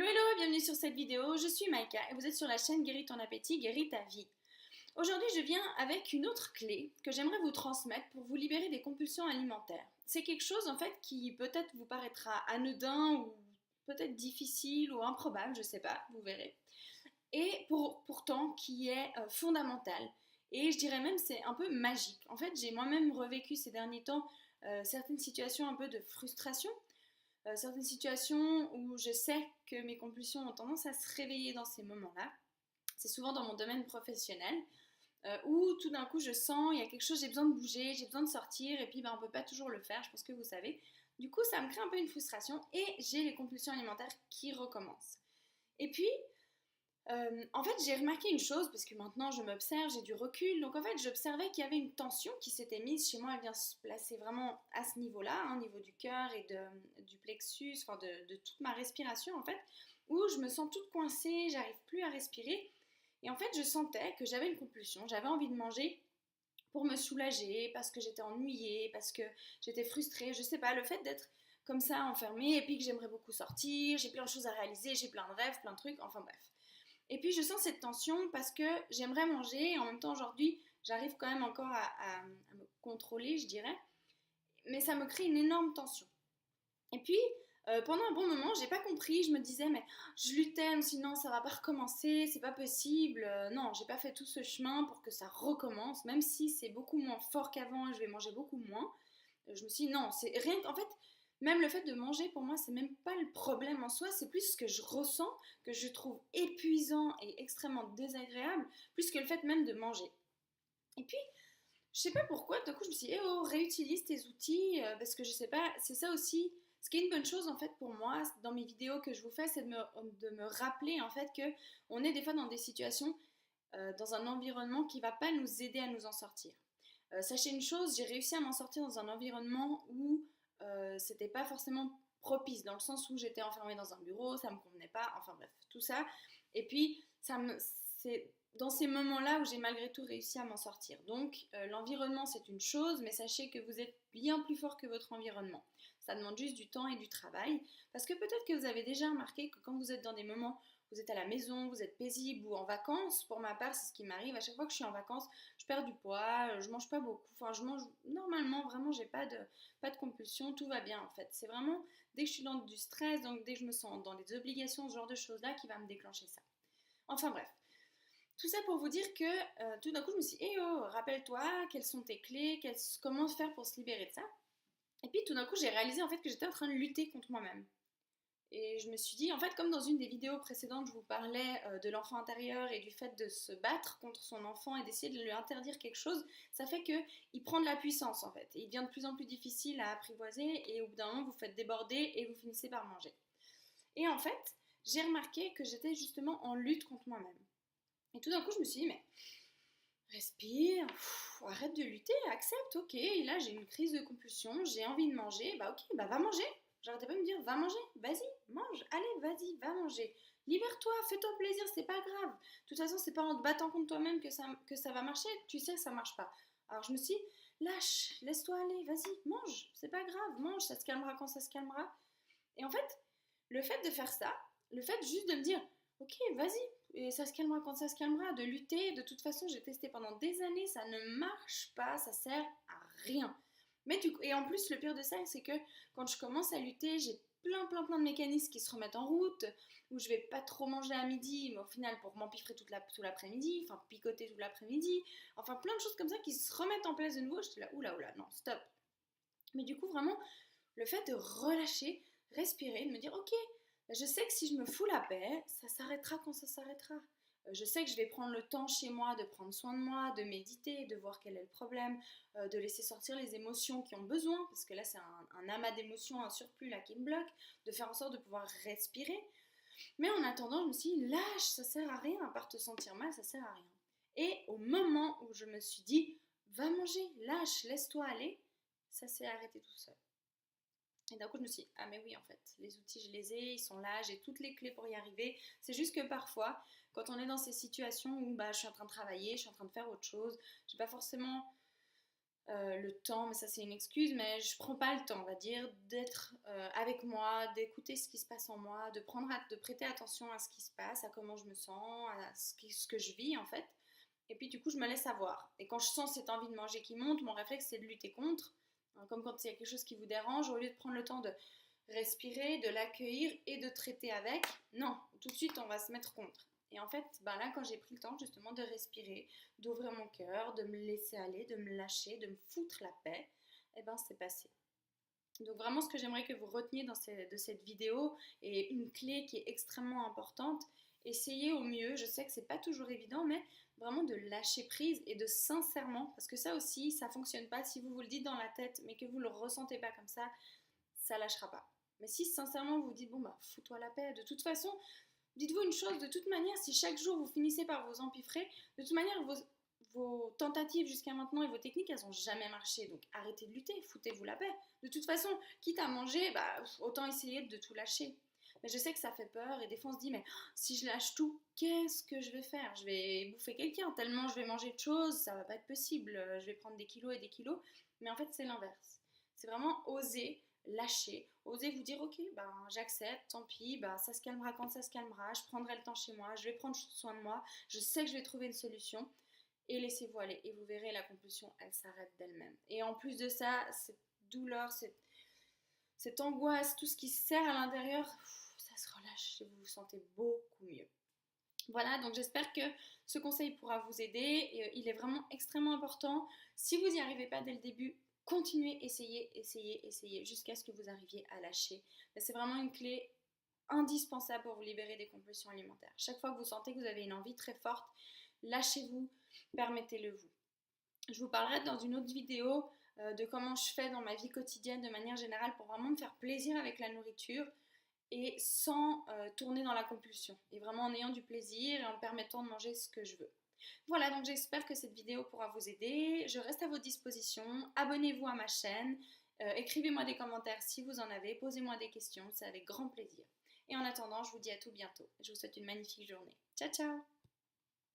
Hello hello, bienvenue sur cette vidéo, je suis Maïka et vous êtes sur la chaîne Guéris ton appétit, guéris ta vie. Aujourd'hui je viens avec une autre clé que j'aimerais vous transmettre pour vous libérer des compulsions alimentaires. C'est quelque chose en fait qui peut-être vous paraîtra anodin ou peut-être difficile ou improbable, je sais pas, vous verrez. Et pourtant qui est fondamental. Et je dirais même c'est un peu magique. En fait j'ai moi-même revécu ces derniers temps certaines situations un peu de frustration, certaines situations où je sais que mes compulsions ont tendance à se réveiller dans ces moments-là. C'est souvent dans mon domaine professionnel où tout d'un coup je sens il y a quelque chose, j'ai besoin de bouger, j'ai besoin de sortir et puis on ne peut pas toujours le faire, je pense que vous savez. Du coup ça me crée un peu une frustration et j'ai les compulsions alimentaires qui recommencent. Et puis en fait, j'ai remarqué une chose, parce que maintenant je m'observe, j'ai du recul. Donc en fait, j'observais qu'il y avait une tension qui s'était mise chez moi. Elle vient se placer vraiment à ce niveau-là, hein, au niveau du cœur et du plexus, enfin de toute ma respiration en fait, où je me sens toute coincée, j'arrive plus à respirer. Et en fait, je sentais que j'avais une compulsion, j'avais envie de manger pour me soulager, parce que j'étais ennuyée, parce que j'étais frustrée, je sais pas, le fait d'être comme ça enfermée et puis que j'aimerais beaucoup sortir, j'ai plein de choses à réaliser, j'ai plein de rêves, plein de trucs, enfin bref. Et puis je sens cette tension parce que j'aimerais manger et en même temps aujourd'hui j'arrive quand même encore à me contrôler, je dirais, mais ça me crée une énorme tension. Et puis pendant un bon moment j'ai pas compris, je me disais mais je luttais, sinon ça va pas recommencer, c'est pas possible. Non, j'ai pas fait tout ce chemin pour que ça recommence, même si c'est beaucoup moins fort qu'avant et je vais manger beaucoup moins. Je me suis dit non, c'est rien qu'en fait, même le fait de manger pour moi, c'est même pas le problème en soi, c'est plus ce que je ressens, que je trouve épuisant et extrêmement désagréable, plus que le fait même de manger. Et puis, je sais pas pourquoi, d'un coup, je me suis dit, eh oh, réutilise tes outils, parce que je sais pas, c'est ça aussi. Ce qui est une bonne chose en fait pour moi dans mes vidéos que je vous fais, c'est de me rappeler en fait que on est des fois dans des situations, dans un environnement qui va pas nous aider à nous en sortir. Sachez une chose, j'ai réussi à m'en sortir dans un environnement où c'était pas forcément propice, dans le sens où j'étais enfermée dans un bureau, ça me convenait pas, enfin bref, tout ça. Et puis, c'est dans ces moments-là où j'ai malgré tout réussi à m'en sortir. Donc, l'environnement, c'est une chose, mais sachez que vous êtes bien plus fort que votre environnement. Ça demande juste du temps et du travail, parce que peut-être que vous avez déjà remarqué que quand vous êtes dans des moments, vous êtes à la maison, vous êtes paisible ou en vacances, pour ma part, c'est ce qui m'arrive, à chaque fois que je suis en vacances, je perds du poids, je mange pas beaucoup, enfin je mange normalement, vraiment j'ai pas de compulsion, tout va bien en fait. C'est vraiment dès que je suis dans du stress, donc dès que je me sens dans des obligations, ce genre de choses là qui va me déclencher ça. Enfin bref, tout ça pour vous dire que tout d'un coup je me suis dit, eh oh, rappelle-toi quelles sont tes clés, comment faire pour se libérer de ça. Et puis tout d'un coup j'ai réalisé en fait que j'étais en train de lutter contre moi-même. Et je me suis dit, en fait, comme dans une des vidéos précédentes, je vous parlais de l'enfant intérieur et du fait de se battre contre son enfant et d'essayer de lui interdire quelque chose, ça fait qu'il prend de la puissance, en fait. Et il devient de plus en plus difficile à apprivoiser et au bout d'un moment, vous faites déborder et vous finissez par manger. Et en fait, j'ai remarqué que j'étais justement en lutte contre moi-même. Et tout d'un coup, je me suis dit, mais respire, arrête de lutter, accepte, ok, et là j'ai une crise de compulsion, j'ai envie de manger, bah ok, bah va manger. J'arrêtais pas de me dire, va manger, vas-y, mange, allez, vas-y, va manger. Libère-toi, fais-toi plaisir, c'est pas grave. De toute façon, c'est pas en te battant contre toi-même que ça va marcher, tu sais que ça marche pas. Alors je me suis dit, lâche, laisse-toi aller, vas-y, mange, c'est pas grave, mange, ça se calmera quand ça se calmera. Et en fait, le fait de faire ça, le fait juste de me dire, ok, vas-y, et ça se calmera quand ça se calmera, de lutter, de toute façon, j'ai testé pendant des années, ça ne marche pas, ça sert à rien. Mais et en plus, le pire de ça, c'est que quand je commence à lutter, j'ai plein de mécanismes qui se remettent en route, où je vais pas trop manger à midi, mais au final pour m'empiffrer tout l'après-midi, enfin picoter tout l'après-midi, enfin plein de choses comme ça qui se remettent en place de nouveau. J'étais là, oula, non, stop. Mais du coup, vraiment, le fait de relâcher, respirer, de me dire, ok, je sais que si je me fous la paix, ça s'arrêtera quand ça s'arrêtera. Je sais que je vais prendre le temps chez moi de prendre soin de moi, de méditer, de voir quel est le problème, de laisser sortir les émotions qui ont besoin, parce que là c'est un amas d'émotions, un surplus là qui me bloque, de faire en sorte de pouvoir respirer. Mais en attendant, je me suis dit, lâche, ça sert à rien, à part te sentir mal, ça sert à rien. Et au moment où je me suis dit, va manger, lâche, laisse-toi aller, ça s'est arrêté tout seul. Et d'un coup, je me suis dit, ah mais oui, en fait, les outils, je les ai, ils sont là, j'ai toutes les clés pour y arriver. C'est juste que parfois, quand on est dans ces situations où je suis en train de travailler, je suis en train de faire autre chose, j'ai pas forcément le temps, mais ça c'est une excuse, mais je prends pas le temps, on va dire, d'être avec moi, d'écouter ce qui se passe en moi, de prêter attention à ce qui se passe, à comment je me sens, à ce que je vis en fait. Et puis du coup, je me laisse avoir. Et quand je sens cette envie de manger qui monte, mon réflexe c'est de lutter contre. Comme quand il y a quelque chose qui vous dérange, au lieu de prendre le temps de respirer, de l'accueillir et de traiter avec, non, tout de suite on va se mettre contre. Et en fait, ben là, quand j'ai pris le temps justement de respirer, d'ouvrir mon cœur, de me laisser aller, de me lâcher, de me foutre la paix, et ben c'est passé. Donc vraiment, ce que j'aimerais que vous reteniez de cette vidéo, et une clé qui est extrêmement importante, essayez au mieux, je sais que c'est pas toujours évident, mais vraiment de lâcher prise et de sincèrement, parce que ça aussi, ça fonctionne pas si vous vous le dites dans la tête, mais que vous le ressentez pas comme ça lâchera pas. Mais si sincèrement vous vous dites, bon bah fous-toi la paix, de toute façon, dites-vous une chose, de toute manière, si chaque jour vous finissez par vous empiffrer, de toute manière, vos tentatives jusqu'à maintenant et vos techniques, elles n'ont jamais marché. Donc arrêtez de lutter, foutez-vous la paix. De toute façon, quitte à manger, bah, autant essayer de tout lâcher. Mais je sais que ça fait peur et des fois on se dit, mais si je lâche tout, qu'est-ce que je vais faire? Je vais bouffer quelqu'un, tellement je vais manger de choses, ça va pas être possible, je vais prendre des kilos et des kilos. Mais en fait, c'est l'inverse. C'est vraiment oser lâcher, oser vous dire ok, ben j'accepte, tant pis, ben, ça se calmera quand ça se calmera, je prendrai le temps chez moi, je vais prendre soin de moi, je sais que je vais trouver une solution et laissez-vous aller et vous verrez la compulsion elle s'arrête d'elle-même. Et en plus de ça, cette douleur, cette angoisse, tout ce qui se serre à l'intérieur, ça se relâche et vous vous sentez beaucoup mieux. Voilà, donc j'espère que ce conseil pourra vous aider. Et il est vraiment extrêmement important. Si vous n'y arrivez pas dès le début, continuez, essayez, jusqu'à ce que vous arriviez à lâcher. C'est vraiment une clé indispensable pour vous libérer des compulsions alimentaires. Chaque fois que vous sentez que vous avez une envie très forte, lâchez-vous, permettez-le vous. Je vous parlerai dans une autre vidéo de comment je fais dans ma vie quotidienne de manière générale pour vraiment me faire plaisir avec la nourriture et sans tourner dans la compulsion. Et vraiment en ayant du plaisir et en me permettant de manger ce que je veux. Voilà, donc j'espère que cette vidéo pourra vous aider. Je reste à votre disposition. Abonnez-vous à ma chaîne. Écrivez-moi des commentaires si vous en avez. Posez-moi des questions, c'est avec grand plaisir. Et en attendant, je vous dis à tout bientôt. Je vous souhaite une magnifique journée. Ciao, ciao!